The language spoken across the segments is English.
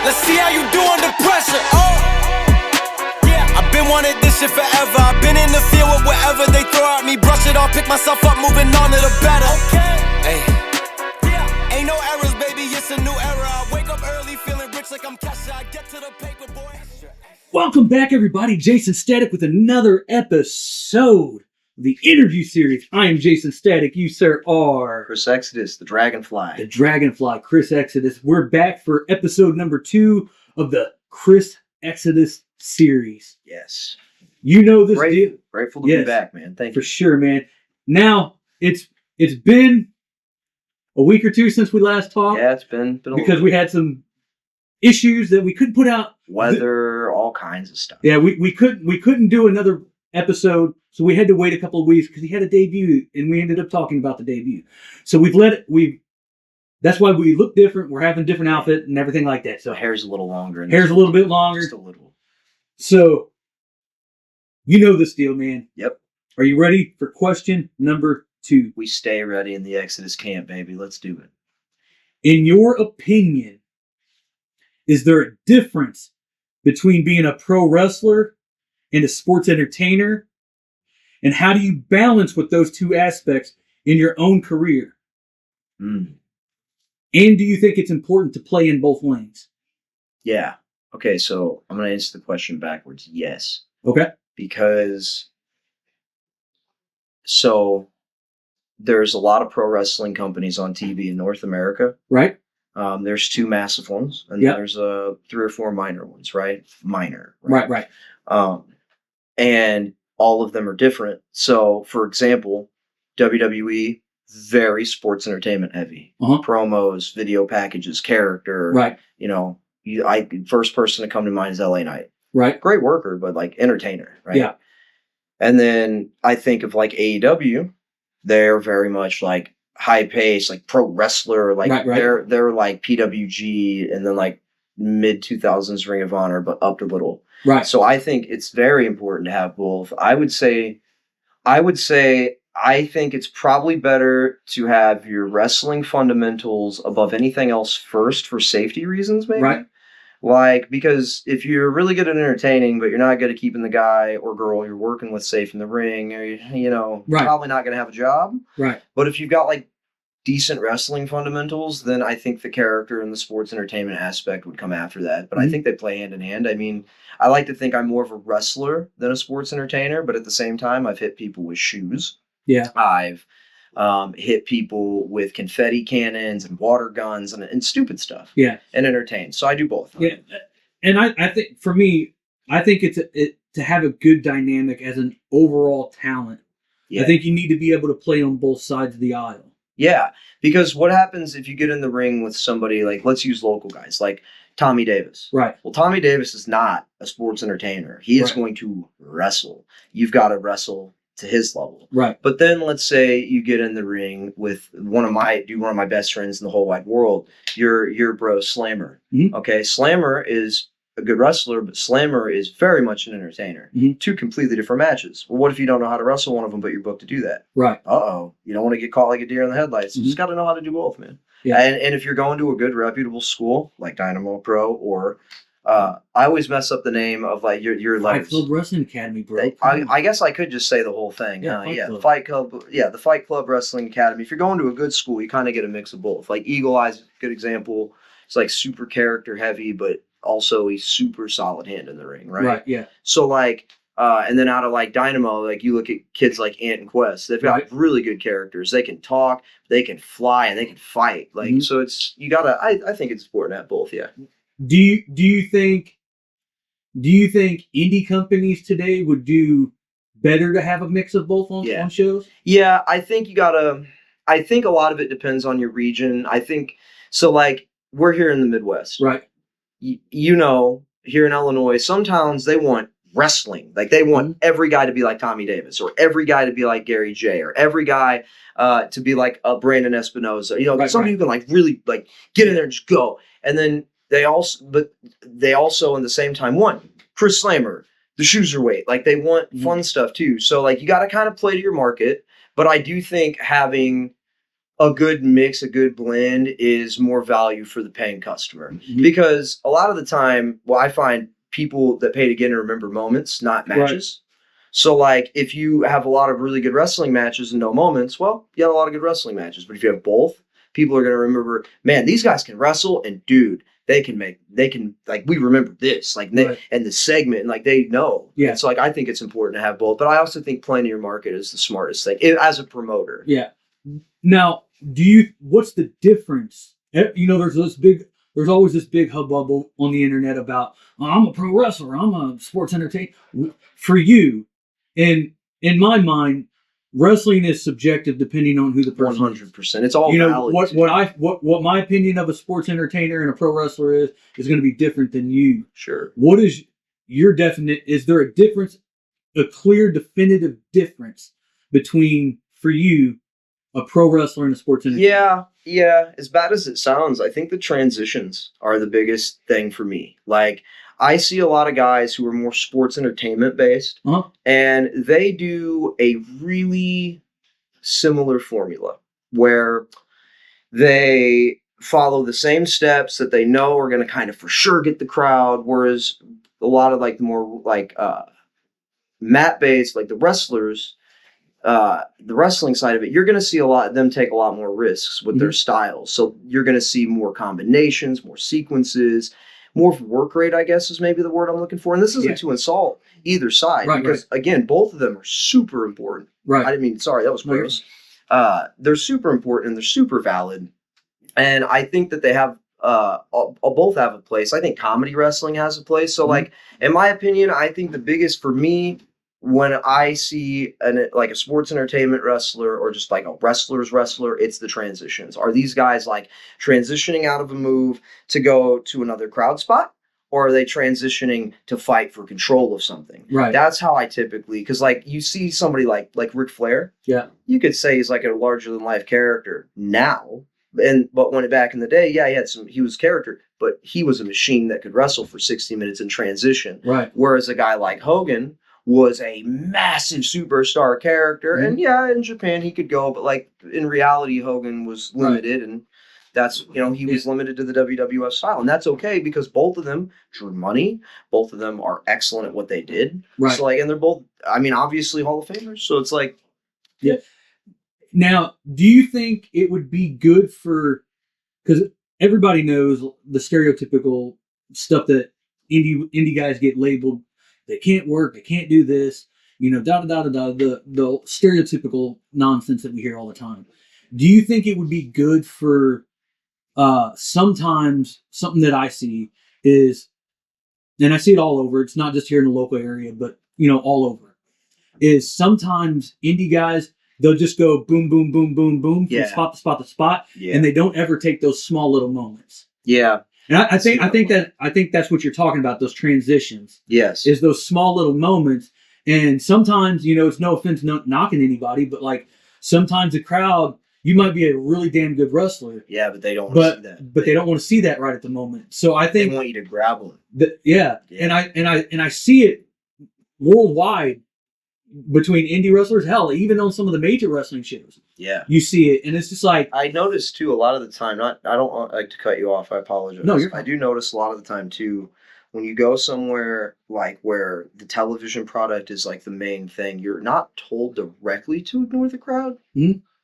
Let's see how you do under pressure. Oh, yeah. I've been wanting this shit forever. I've been in the field with whatever they throw at me. Brush it off, pick myself up, moving on to the better. Hey, yeah. Ain't no errors, baby. It's a new era. I wake up early, feeling rich like I'm Kesha. I get to the paper, boy. Welcome back, everybody. Jaysin Static with another episode of the interview series. I am Jaysin Static. You, sir, are Chris Exodus, the Dragonfly. The Dragonfly, Chris Exodus. We're back for episode number 2 of the Chris Exodus series. Yes. You know this deal. Grateful to be back, man. Thank you. For sure, man. Now, it's been a week or two since we last talked. Yeah, it's been because we had some issues that we couldn't put out. Weather, all kinds of stuff. Yeah, we couldn't do another episode, so we had to wait a couple of weeks because he had a debut, and we ended up talking about the debut. So that's why we look different. We're having a different outfit and everything like that. So hair's a little longer. Hair's a little bit longer. Just a little. So, you know this deal, man. Yep. Are you ready for question number 2? We stay ready in the Exodus camp, baby. Let's do it. In your opinion, is there a difference between being a pro wrestler and a sports entertainer? And how do you balance with those two aspects in your own career? And do you think it's important to play in both lanes? Yeah. Okay, so I'm going to answer the question backwards. Yes. Okay. Because, so there's a lot of pro wrestling companies on TV in North America. Right. There's 2 massive ones, and there's 3 or 4 minor ones, right? Minor. Right. And all of them are different. So, for example, WWE, very sports entertainment heavy. Promos, video packages, character. Right. You know, first person to come to mind is LA Knight. Right. Great worker, but like entertainer, right? Yeah. And then I think of like AEW, they're very much like high pace, like pro wrestler, like they're like PWG, and then like mid 2000s Ring of Honor, but up a little. Right. So I think it's very important to have both. I would say I think it's probably better to have your wrestling fundamentals above anything else first for safety reasons, maybe. Right. Like, because if you're really good at entertaining, but you're not good at keeping the guy or girl you're working with safe in the ring, or, you're probably not going to have a job. Right. But if you've got like decent wrestling fundamentals, then I think the character and the sports entertainment aspect would come after that. But I think they play hand in hand. I mean, I like to think I'm more of a wrestler than a sports entertainer, but at the same time, I've hit people with shoes. Yeah. I've hit people with confetti cannons and water guns and stupid stuff. Yeah. And entertain. So I do both. Yeah. And I think for me, I think it's to have a good dynamic as an overall talent. Yeah. I think you need to be able to play on both sides of the aisle. Yeah. Because what happens if you get in the ring with somebody like, let's use local guys, like Tommy Davis. Right. Well, Tommy Davis is not a sports entertainer. He is going to wrestle. You've got to wrestle to his level. Right. But then let's say you get in the ring with one of my best friends in the whole wide world, your bro Slammer. Mm-hmm. Okay. Slammer is a good wrestler, but Slammer is very much an entertainer. Mm-hmm. 2 completely different matches. Well, what if you don't know how to wrestle one of them, but you're booked to do that? Right. You don't want to get caught like a deer in the headlights. You just got to know how to do both, man. Yeah. And if you're going to a good reputable school like Dynamo Pro or I always mess up the name of like your letters. Fight Club Wrestling Academy, bro. I guess I could just say the whole thing. The Fight Club Wrestling Academy. If you're going to a good school, you kind of get a mix of both. Like Eagle Eye's a good example. It's like super character heavy, but also a super solid hand in the ring, right? Right. Yeah. So like, and then out of like Dynamo, like you look at kids like Ant and Quest. They've got really good characters. They can talk, they can fly, and they can fight. Like so, it's you gotta. I think it's important to have both. Yeah. Do you think indie companies today would do better to have a mix of both on shows? Yeah, I think you gotta. I think a lot of it depends on your region. I think so. Like we're here in the Midwest, right? Here in Illinois, some towns they want wrestling. Like they want every guy to be like Tommy Davis, or every guy to be like Gary J, or every guy to be like Brandon Espinosa. Somebody who can like really like get in there and just go. And then they also in the same time want Chris Slammer, the Shoeserweight. Like they want fun stuff too. So like you got to kind of play to your market. But I do think having a good mix, a good blend is more value for the paying customer. Mhm. Because a lot of the time, I find people that pay to get and remember moments, not matches. So, like, if you have a lot of really good wrestling matches and no moments, well, you have a lot of good wrestling matches. But if you have both, people are going to remember, man, these guys can wrestle, and dude, they can, like, we remember this, like, and the segment, and, like, they know. Yeah. And so, like, I think it's important to have both. But I also think playing to your market is the smartest thing as a promoter. Yeah. Now, what's the difference? You know, there's always this big hubbub on the internet about, I'm a pro wrestler, I'm a sports entertainer. For you, and in my mind, wrestling is subjective depending on who the person 100%. It's all valid. What my opinion of a sports entertainer and a pro wrestler is going to be different than you. Sure. What is your definite? Is there a difference, a clear, definitive difference between, for you, a pro wrestler and a sports entertainer? Yeah. As bad as it sounds, I think the transitions are the biggest thing for me. Like, I see a lot of guys who are more sports entertainment based, and they do a really similar formula where they follow the same steps that they know are going to kind of for sure get the crowd. Whereas a lot of, like, the more, like, mat based, like the wrestlers, the wrestling side of it, you're going to see a lot of them take a lot more risks with their styles. So you're going to see more combinations, more sequences, more work rate, I guess is maybe the word I'm looking for. And this isn't to insult either side, because again, both of them are super important. Right. I didn't mean, sorry, that was gross. They're super important and they're super valid. And I think that they have, both have a place. I think comedy wrestling has a place. So, like, in my opinion, I think the biggest for me, when I see a sports entertainment wrestler or just like a wrestler's wrestler, it's the transitions. Are these guys like transitioning out of a move to go to another crowd spot? Or are they transitioning to fight for control of something? Right. That's how I typically, because like you see somebody like Ric Flair. Yeah. You could say he's like a larger than life character now. But when back in the day, he was character, but he was a machine that could wrestle for 60 minutes in transition. Right. Whereas a guy like Hogan was a massive superstar character. And in Japan he could go, but like in reality, Hogan was limited, and that's, he was limited to the WWF style, and that's okay because both of them drew money. Both of them are excellent at what they did. Right. So and they're both, obviously Hall of Famers. So it's like, yeah. Now, do you think it would be good because everybody knows the stereotypical stuff that indie guys get labeled, they can't work, they can't do this, the stereotypical nonsense that we hear all the time. Do you think it would be good for sometimes something that I see is, and I see it all over, it's not just here in the local area, but all over, is sometimes indie guys, they'll just go boom, boom, boom, boom, boom, from spot to spot to spot, and they don't ever take those small little moments. Yeah. And I think that's what you're talking about, those transitions. Yes. Is those small little moments. And sometimes, it's no offense, not knocking anybody, but like sometimes the crowd, you might be a really damn good wrestler. Yeah, but they don't want to see that. But they don't want to see that right at the moment. So I think they want you to grab them. And I see it worldwide between indie wrestlers, hell, even on some of the major wrestling shows. Yeah. You see it, and it's just like, I notice too a lot of the time, I don't like to cut you off, I apologize. No, you're fine. I do notice a lot of the time too, when you go somewhere like where the television product is like the main thing, you're not told directly to ignore the crowd,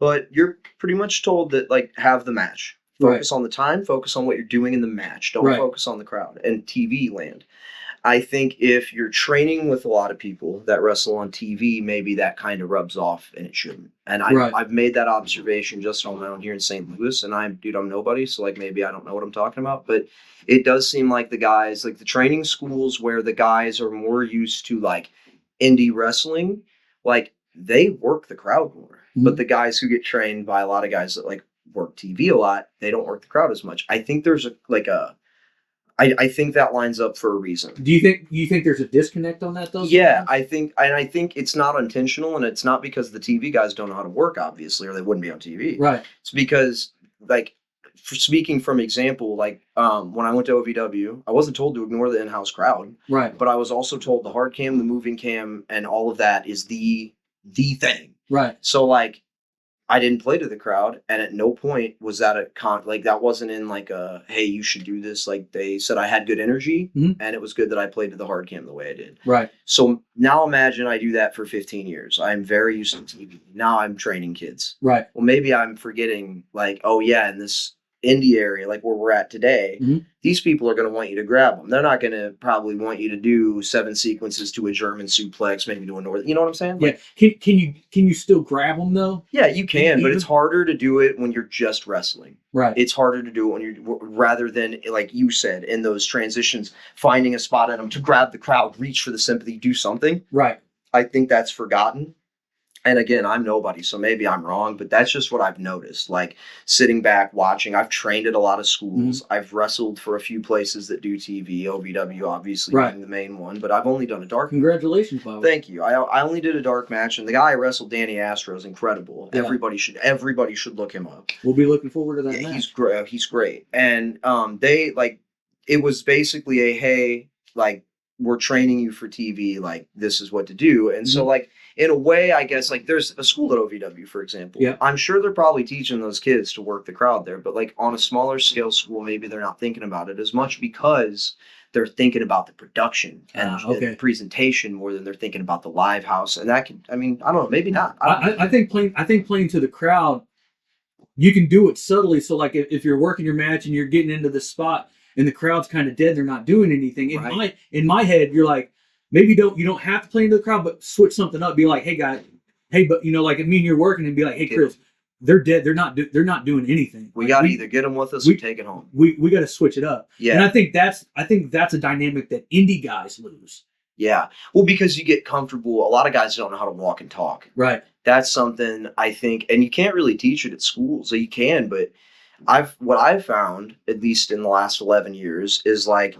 but you're pretty much told that, like, have the match. Focus on the time, focus on what you're doing in the match. Don't focus on the crowd and TV land. I think if you're training with a lot of people that wrestle on TV, maybe that kind of rubs off, and it shouldn't. And I've made that observation just on my own here in St. Louis, and I'm nobody, so like maybe I don't know what I'm talking about, but it does seem like the guys, like the training schools where the guys are more used to like indie wrestling, like they work the crowd more. But the guys who get trained by a lot of guys that like work TV a lot, they don't work the crowd as much. I think there's I think that lines up for a reason. Do you think there's a disconnect on that though? Yeah, I think it's not intentional, and it's not because the TV guys don't know how to work, obviously, or they wouldn't be on TV. Right. It's because, like, for speaking from example, like when I went to OVW, I wasn't told to ignore the in-house crowd. Right. But I was also told the hard cam, the moving cam, and all of that is the thing. Right. So like, I didn't play to the crowd, and at no point was that like that wasn't in like a hey, you should do this. Like they said, I had good energy, Mhm. and it was good that I played to the hard cam the way I did. Right. So now imagine I do that for 15 years. I'm very used to TV. Now I'm training kids. Right. Well, maybe I'm forgetting like, oh yeah, in this indie area, like where we're at today, Mhm. these people are going to want you to grab them. They're not going to probably want you to do 7 sequences to a German suplex, maybe to a north. You know what I'm saying? Like, Yeah. Can you still grab them though? yeah, you can, but Even- it's harder to do it when you're just wrestling. Right. It's harder to do it when you're rather than like you said in those transitions, finding a spot at them to grab the crowd, reach for the sympathy, do something. Right. I think that's forgotten. And again, I'm nobody, so maybe I'm wrong, but that's just what I've noticed. Like sitting back, watching. I've trained at a lot of schools. I've wrestled for a few places that do TV, OVW obviously Right. being the main one, but I've only done a dark. Congratulations, Bob. Thank you. I only did a dark match, and the guy I wrestled, Danny Astro, is incredible. Yeah. Everybody should look him up. We'll be looking forward to that Yeah, match. he's great. He's great. And they like it was basically a hey, like we're training you for TV, like this is what to do. And so like in a way, I guess like there's a school at OVW, for example. Yeah. I'm sure they're probably teaching those kids to work the crowd there, but like on a smaller scale school, maybe they're not thinking about it as much because they're thinking about the production and the presentation more than they're thinking about the live house. And that can, I mean, I don't know, maybe not. I think playing to the crowd, you can do it subtly. So like if you're working your match and you're getting into the spot and the crowd's kind of dead, they're not doing anything. In my head, you're like, maybe you don't have to play into the crowd, but switch something up. Be like, hey guys, hey, but like I mean, you're working and be like, hey Chris, they're dead. They're not doing anything. We got to either get them with us or take it home. We got to switch it up. Yeah, and I think that's a dynamic that indie guys lose. Yeah, well, because you get comfortable. A lot of guys don't know how to walk and talk. Right. That's something I think, and you can't really teach it at school. So you can, but what I've found, at least in the last 11 years, is like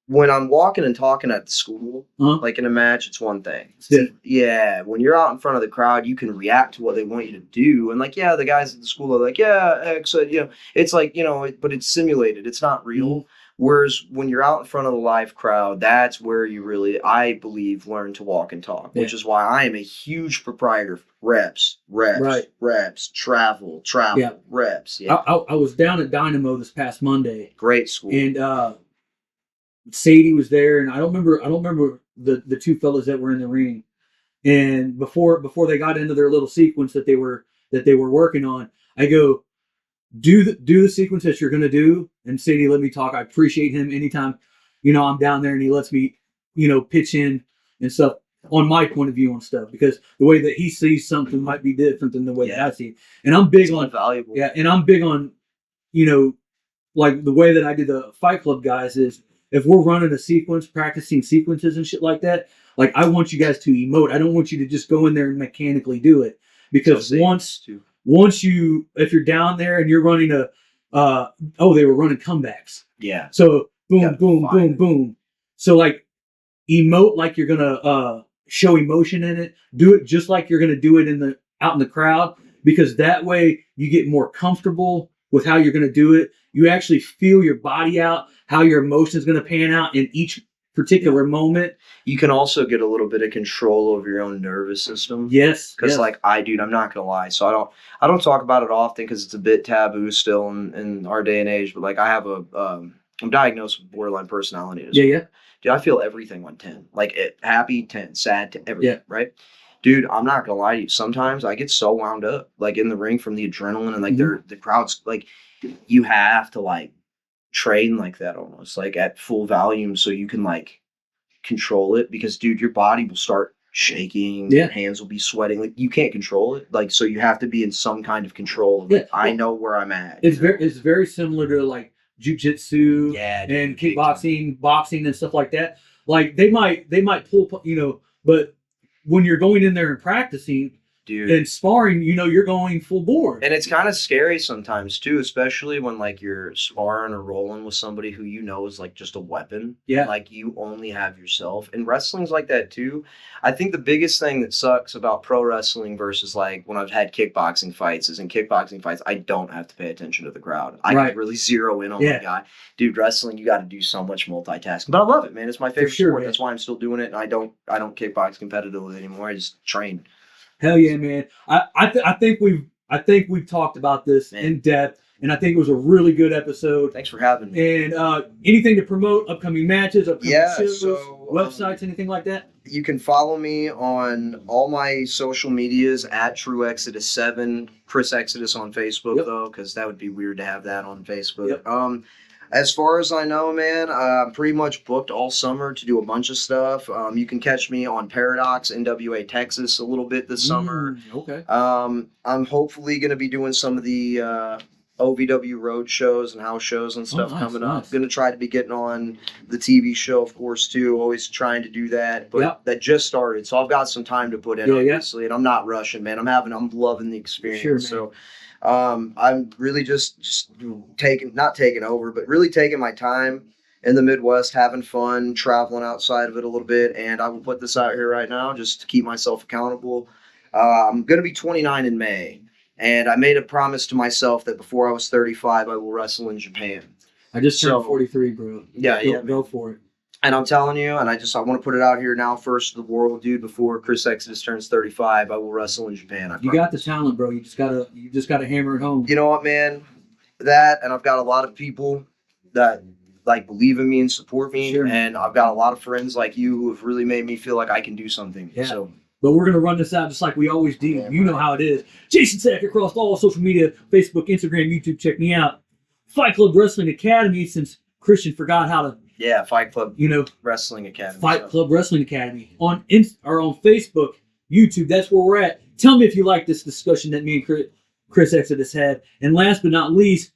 when I'm walking and talking at the school, like in a match, it's one thing. Yeah, when you're out in front of the crowd, you can react to what they want you to do. And like, yeah, the guys at the school are like, yeah, excellent. It's like, but it's simulated. It's not real. Whereas when you're out in front of the live crowd, that's where you really, I believe, learn to walk and talk, which is why I am a huge proprietor of reps, travel, reps. Yeah. I was down at Dynamo this past Monday. Great school. And Sadie was there, and I don't remember the two fellas that were in the ring. And before they got into their little sequence that they were working on, I go, do the sequence that you're gonna do. And Sadie let me talk. I appreciate him anytime, I'm down there and he lets me, pitch in and stuff on my point of view on stuff, because the way that he sees something might be different than the way that I see it. And I'm big on valuable. Yeah, and I'm big on, like the way that I do the Fight Club guys is if we're running a sequence, practicing sequences and shit like that, like I want you guys to emote. I don't want you to just go in there and mechanically do it, because if you're down there and you're running they were running comebacks. Yeah. So boom, boom, boom, boom. So like emote like you're gonna show emotion in it. Do it just like you're gonna do it out in the crowd, because that way you get more comfortable with how you're gonna do it. You actually feel your body out, how your emotion is gonna pan out in each particular moment. You can also get a little bit of control over your own nervous system. Yes. Because like I'm not gonna lie. So I don't talk about it often because it's a bit taboo still in our day and age. But like I have I'm diagnosed with borderline personality disorder. Yeah. Dude, I feel everything on 10. Like happy 10, sad 10, everything. Yeah. Right. Dude, I'm not gonna lie to you. Sometimes I get so wound up, like in the ring from the adrenaline and like the crowd's like, you have to like train like that almost like at full volume so you can like control it, because dude, your body will start shaking, your hands will be sweating, like you can't control it, like so you have to be in some kind of control. Like, I know where I'm at. It's very similar to like jiu-jitsu and kickboxing, boxing and stuff like that. Like they might pull, but when you're going in there and practicing, dude, and sparring, you're going full board. And it's kind of scary sometimes too, especially when like you're sparring or rolling with somebody who is like just a weapon. Yeah. Like you only have yourself. And wrestling's like that too. I think the biggest thing that sucks about pro wrestling versus like when I've had kickboxing fights is in kickboxing fights, I don't have to pay attention to the crowd. I can really zero in on the guy. Dude, wrestling, you got to do so much multitasking. But I love it, man. It's my favorite sport. Man. That's why I'm still doing it. And I don't kickbox competitively anymore. I just train. Hell yeah, man. I think we've talked about this in depth, and I think it was a really good episode. Thanks for having me. And anything to promote upcoming matches, upcoming shows, so websites, anything like that? You can follow me on all my social medias at True Exodus 7, Chris Exodus on Facebook though, because that would be weird to have that on Facebook. As far as I know, man, I'm pretty much booked all summer to do a bunch of stuff. You can catch me on Paradox, NWA Texas, a little bit this summer. Okay. I'm hopefully going to be doing some of the OVW road shows and house shows and stuff coming up. I'm going to try to be getting on the TV show, of course, too. Always trying to do that, but that just started. So I've got some time to put in, obviously, and I'm not rushing, man. I'm loving the experience. Sure, so I'm really just not taking over, but really taking my time in the Midwest, having fun, traveling outside of it a little bit. And I will put this out here right now just to keep myself accountable. I'm going to be 29 in May. And I made a promise to myself that before I was 35, I will wrestle in Japan. I just turned 43, bro. Go for it. And I'm telling you, and I want to put it out here now first to the world, dude, before Chris Exodus turns 35, I will wrestle in Japan. You got the talent, bro. You just gotta hammer it home. You know what, man? That, and I've got a lot of people that like believe in me and support me. Sure. And I've got a lot of friends like you who have really made me feel like I can do something. Yeah. So but we're going to run this out just like we always do. Yeah, you know how it is. Jaysin Static across all social media, Facebook, Instagram, YouTube. Check me out. Fight Club Wrestling Academy, since Christian forgot how to... Fight Club Wrestling Academy. Fight Club Wrestling Academy. On Facebook, YouTube, that's where we're at. Tell me if you like this discussion that me and Chris Exodus had. And last but not least,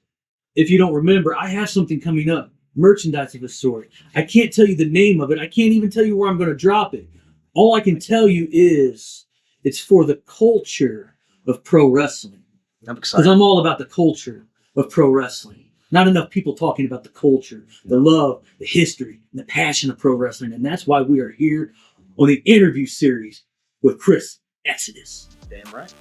if you don't remember, I have something coming up. Merchandise of a sort. I can't tell you the name of it. I can't even tell you where I'm going to drop it. All I can tell you is it's for the culture of pro wrestling. I'm excited. Because I'm all about the culture of pro wrestling. Not enough people talking about the culture, the love, the history, and the passion of pro wrestling. And that's why we are here on the interview series with Chris Exodus. Damn right.